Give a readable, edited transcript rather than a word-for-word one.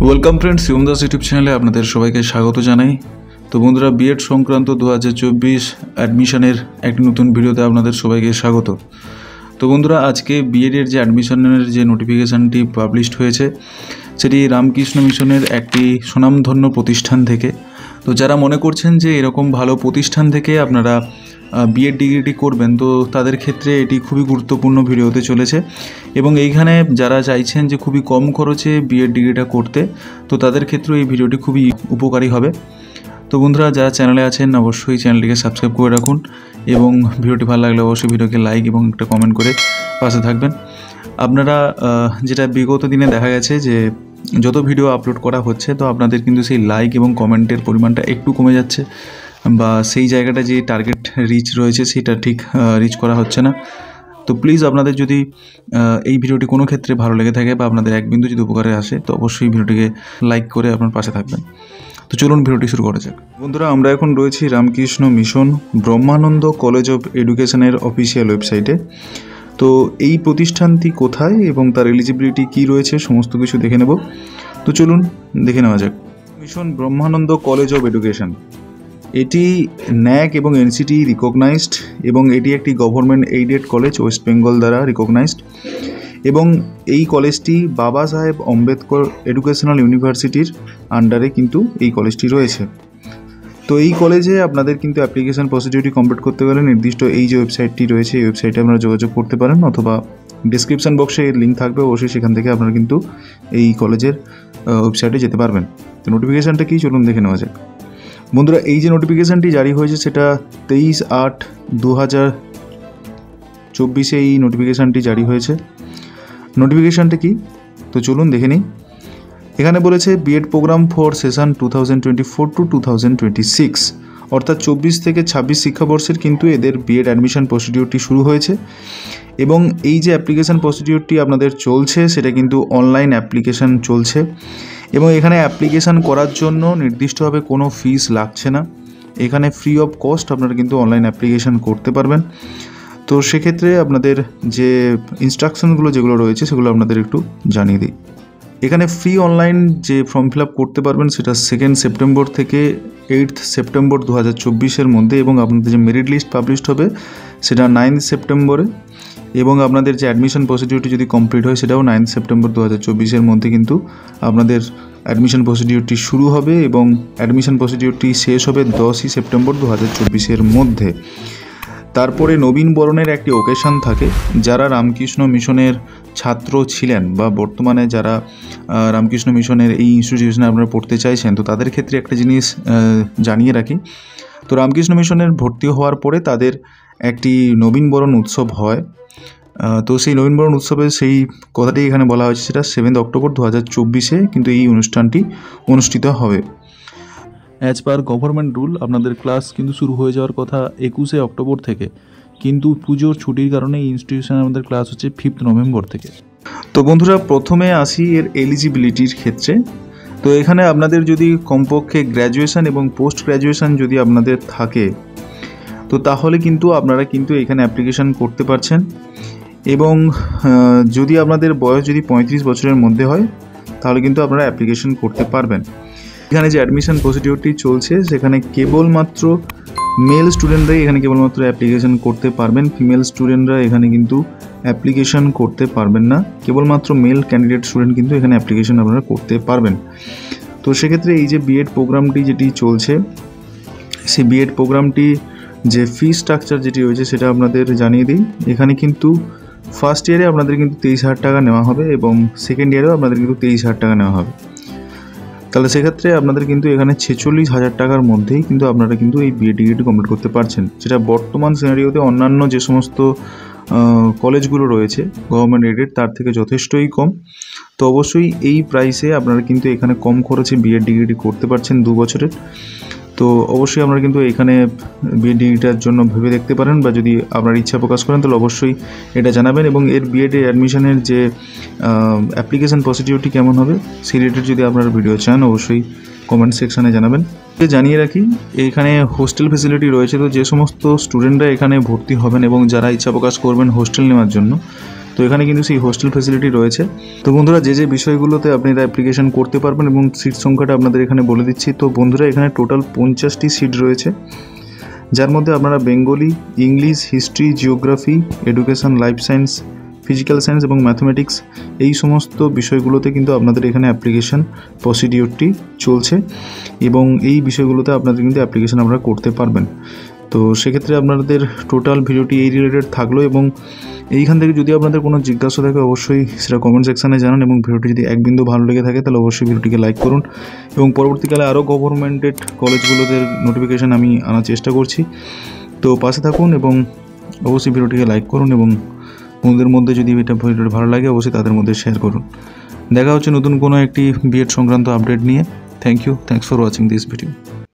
Welcome friends, Shivam Das YouTube চ্যানেলে আপনাদের সবাইকে স্বাগত জানাই। তো বন্ধুরা, বিএড সংক্রান্ত 2024 অ্যাডমিশনের একটি নতুন ভিডিওতে আপনাদের সবাইকে স্বাগত। তো বন্ধুরা, আজকে বিএডের যে অ্যাডমিশনের যে নোটিফিকেশানটি পাবলিশড হয়েছে সেটি রামকৃষ্ণ মিশনের একটি সুনামধন্য প্রতিষ্ঠান থেকে। তো যারা মনে করছেন যে এরকম ভালো প্রতিষ্ঠান থেকে আপনারা বিএড ডিগ্রিটি করবেন, তো তাদের ক্ষেত্রে এটি খুবই গুরুত্বপূর্ণ ভিডিও হতে চলেছে। এবং এইখানে যারা চাইছেন যে খুবই কম খরচে বিএড ডিগ্রিটা করতে, তো তাদের ক্ষেত্রেও এই ভিডিওটি খুবই উপকারী হবে। তো বন্ধুরা, যারা চ্যানেলে আছেন অবশ্যই চ্যানেলটিকে সাবস্ক্রাইব করে রাখুন এবং ভিডিওটি ভালো লাগলে অবশ্যই ভিডিওকে লাইক এবং একটা কমেন্ট করে পাশে থাকবেন। আপনারা যেটা বিগত দিনে দেখা গেছে যে যত ভিডিও আপলোড করা হচ্ছে, তো আপনাদের কিন্তু সেই লাইক এবং কমেন্টের পরিমাণটা একটু কমে যাচ্ছে, বা সেই জায়গাটা যে টার্গেট রিচ রয়েছে সেটা ঠিক রিচ করা হচ্ছে না। তো প্লিজ আপনাদের যদি এই ভিডিওটি কোনো ক্ষেত্রে ভালো লেগে থাকে বা আপনাদের এক বিন্দু যদি উপকারে আসে, তো অবশ্যই ভিডিওটিকে লাইক করে আপনার পাশে থাকবেন। তো চলুন ভিডিওটি শুরু করা যাক। বন্ধুরা, আমরা এখন রয়েছি Ramakrishna mission Brahmananda college of এডুকেশনের অফিসিয়াল ওয়েবসাইটে। তো এই প্রতিষ্ঠানটি কোথায় এবং তার এলিজিবিলিটি কী রয়েছে সমস্ত কিছু দেখে নেব। তো চলুন দেখে নেওয়া যাক। Mission Brahmananda college of education, এটি ন্যাক এবং এনসিটি রিকগনাইজড এবং এটি একটি government aided college, West Bengal দ্বারা রিকগনাইজড। এবং এই কলেজটি বাবা সাহেব আম্বেদকর এডুকেশনাল ইউনিভার্সিটির আন্ডারে কিন্তু এই কলেজটি রয়েছে। তো এই কলেজে আপনাদের কিন্তু অ্যাপ্লিকেশন প্রসিডিউরটি কমপ্লিট করতে গেলে নির্দিষ্ট এই যে ওয়েবসাইটটি রয়েছে, এই ওয়েবসাইটে আপনারা যোগাযোগ করতে পারেন, অথবা ডিসক্রিপশান বক্সে এর লিঙ্ক থাকবে, অবশ্যই সেখান থেকে আপনারা কিন্তু এই কলেজের ওয়েবসাইটে যেতে পারবেন। তো নোটিফিকেশানটা কি, চলুন দেখে নেওয়া যাক। বন্ধুরা, এই যে নোটিফিকেশানটি জারি হয়েছে সেটা 23/8/2024 এই নোটিফিকেশানটি জারি হয়েছে। নোটিফিকেশানটা কি, তো চলুন দেখে নিই। এখানে বলেছে B Ed programme for session 2024 to 2026, অর্থাৎ 24 থেকে 26 শিক্ষাবর্ষের কিন্তু এদের বিএড অ্যাডমিশন প্রসিডিউরটি শুরু হয়েছে। এবং এই যে অ্যাপ্লিকেশান প্রসিডিউরটি আপনাদের চলছে সেটা কিন্তু অনলাইন অ্যাপ্লিকেশান চলছে, এবং এখানে অ্যাপ্লিকেশান করার জন্য নির্দিষ্টভাবে কোনো ফিস লাগছে না। এখানে ফ্রি অফ কস্ট আপনারা কিন্তু অনলাইন অ্যাপ্লিকেশান করতে পারবেন। তো সেক্ষেত্রে আপনাদের যে ইনস্ট্রাকশনগুলো যেগুলো রয়েছে সেগুলো আপনাদের একটু জানিয়ে দিই। এখানে ফ্রি অনলাইন যে ফর্ম ফিল আপ করতে পারবেন সেটা 2 সেপ্টেম্বর থেকে 8 সেপ্টেম্বর 2024 মধ্যে, এবং আপনাদের যে মেরিট লিস্ট পাবলিশড হবে সেটা 9 সেপ্টেম্বরে, এবং আপনাদের যে অ্যাডমিশন প্রসিডিউরটি যদি কমপ্লিট হয় সেটাও 9 সেপ্টেম্বর 2024 মধ্যে কিন্তু আপনাদের অ্যাডমিশন প্রসিডিউরটি শুরু হবে, এবং অ্যাডমিশন প্রসিডিউরটি শেষ হবে 10 সেপ্টেম্বর 2024 মধ্যে। তারপরে নবীন বরণের একটি ওকেশান থাকে। যারা রামকৃষ্ণ মিশনের ছাত্র ছিলেন বা বর্তমানে যারা রামকৃষ্ণ মিশনের এই ইনস্টিটিউশনে আপনারা পড়তে চাইছেন, তো তাদের ক্ষেত্রে একটা জিনিস জানিয়ে রাখি। তো রামকৃষ্ণ মিশনের ভর্তি হওয়ার পরে তাদের একটি নবীন বরণ উৎসব হয়। তো সেই নবীন বরণ উৎসবে সেই কথাটি এখানে বলা হয়েছে, সেটা 7 অক্টোবর 2024 কিন্তু এই অনুষ্ঠানটি অনুষ্ঠিত হবে। অ্যাজ পার গভর্নমেন্ট রুল আপনাদের ক্লাস কিন্তু শুরু হয়ে যাওয়ার কথা 21 অক্টোবর থেকে, কিন্তু পুজোর ছুটির কারণে এই ইনস্টিটিউশনে আমাদের ক্লাস হচ্ছে 5 নভেম্বর থেকে। তো বন্ধুরা, প্রথমে আসি এর এলিজিবিলিটির ক্ষেত্রে। তো এখানে আপনাদের যদি কমপক্ষে গ্র্যাজুয়েশন এবং পোস্ট গ্র্যাজুয়েশন যদি আপনাদের থাকে, তো তাহলে কিন্তু আপনারা কিন্তু এখানে অ্যাপ্লিকেশান করতে পারছেন। এবং যদি আপনাদের বয়স যদি 35 বছরের মধ্যে হয় তাহলে কিন্তু আপনারা অ্যাপ্লিকেশান করতে পারবেন। এখানে যে অ্যাডমিশন প্রসিডিউরটি চলছে সেখানে কেবলমাত্র মেল স্টুডেন্টরাই এখানে কেবলমাত্র অ্যাপ্লিকেশান করতে পারবেন, ফিমেল স্টুডেন্টরা এখানে কিন্তু অ্যাপ্লিকেশান করতে পারবেন না। কেবলমাত্র মেল ক্যান্ডিডেট স্টুডেন্ট কিন্তু এখানে অ্যাপ্লিকেশান আপনারা করতে পারবেন। তো সেক্ষেত্রে এই যে বিএড প্রোগ্রামটি যেটি চলছে, সেই বিএড প্রোগ্রামটি যে ফি স্ট্রাকচার যেটি রয়েছে সেটা আপনাদের জানিয়ে দিই। এখানে কিন্তু ফার্স্ট ইয়ারে আপনাদের কিন্তু 23,000 টাকা নেওয়া হবে, এবং সেকেন্ড ইয়ারেও আপনাদের কিন্তু 23,000 টাকা নেওয়া হবে। তাহলে সেক্ষেত্রে আপনাদের কিন্তু এখানে 46,000 টাকার মধ্যেই কিন্তু আপনারা কিন্তু এই বিএড ডিগ্রিটি কমপ্লিট করতে পারছেন, যেটা বর্তমান সিনারিওতে অন্যান্য যে সমস্ত কলেজগুলো রয়েছে গভর্নমেন্ট এডেড তার থেকে যথেষ্টই কম। তো অবশ্যই এই প্রাইসে আপনারা কিন্তু এখানে কম খরচে বিএড ডিগ্রিটি করতে পারছেন 2 বছরের। তো অবশ্যই আপনারা কিন্তু এখানে বিএড ডিগ্রিটার জন্য ভেবে দেখতে পারেন, বা যদি আপনার ইচ্ছা প্রকাশ করেন তাহলে অবশ্যই এটা জানাবেন। এবং এর বিএডে অ্যাডমিশনের যে অ্যাপ্লিকেশান প্রসিডিউরটি কেমন হবে সেই রিলেটেড যদি আপনারা ভিডিও চান অবশ্যই কমেন্ট সেকশানে জানাবেন। জানিয়ে রাখি, এখানে হোস্টেল ফেসিলিটি রয়েছে। তো যে সমস্ত স্টুডেন্টরা এখানে ভর্তি হবেন এবং যারা ইচ্ছা প্রকাশ করবেন হোস্টেল নেওয়ার জন্য, তো এখানে কিন্তু সেই হোস্টেল ফ্যাসিলিটি রয়েছে। তো বন্ধুরা, যে বিষয়গুলোতে আপনারা অ্যাপ্লিকেশন করতে পারবেন এবং সিট সংখ্যাটা আপনাদের এখানে বলে দিচ্ছি। তো বন্ধুরা, এখানে টোটাল 50টি সিট রয়েছে, যার মধ্যে আপনারা Bengali, English, history, geography, education, life science, physical science এবং ম্যাথমেটিক্স এই সমস্ত বিষয়গুলোতে কিন্তু আপনাদের এখানে অ্যাপ্লিকেশন প্রসিডিওরটি চলছে এবং এই বিষয়গুলোতে আপনাদের কিন্তু অ্যাপ্লিকেশন আপনারা করতে পারবেন। তো সেক্ষেত্রে আপনাদের টোটাল ভিডিওটি এই রিলেটেড থাকলো এবং এইখান থেকে যদি আপনাদের কোনো জিজ্ঞাসা থাকে অবশ্যই সেটা কমেন্ট সেকশানে জানান এবং ভিডিওটি যদি এক বিন্দু ভালো লেগে থাকে তাহলে অবশ্যই ভিডিওটিকে লাইক করুন এবং পরবর্তীকালে আরও গভর্নমেন্টেড কলেজগুলোদের নোটিফিকেশান আমি আনার চেষ্টা করছি। তো পাশে থাকুন এবং অবশ্যই ভিডিওটিকে লাইক করুন এবং বন্ধুদের মধ্যে যদি এটা ভিডিওটি ভালো লাগে অবশ্যই তাদের মধ্যে শেয়ার করুন। দেখা হচ্ছে নতুন কোনো একটি বিএড সংক্রান্ত আপডেট নিয়ে। Thanks for watching this video.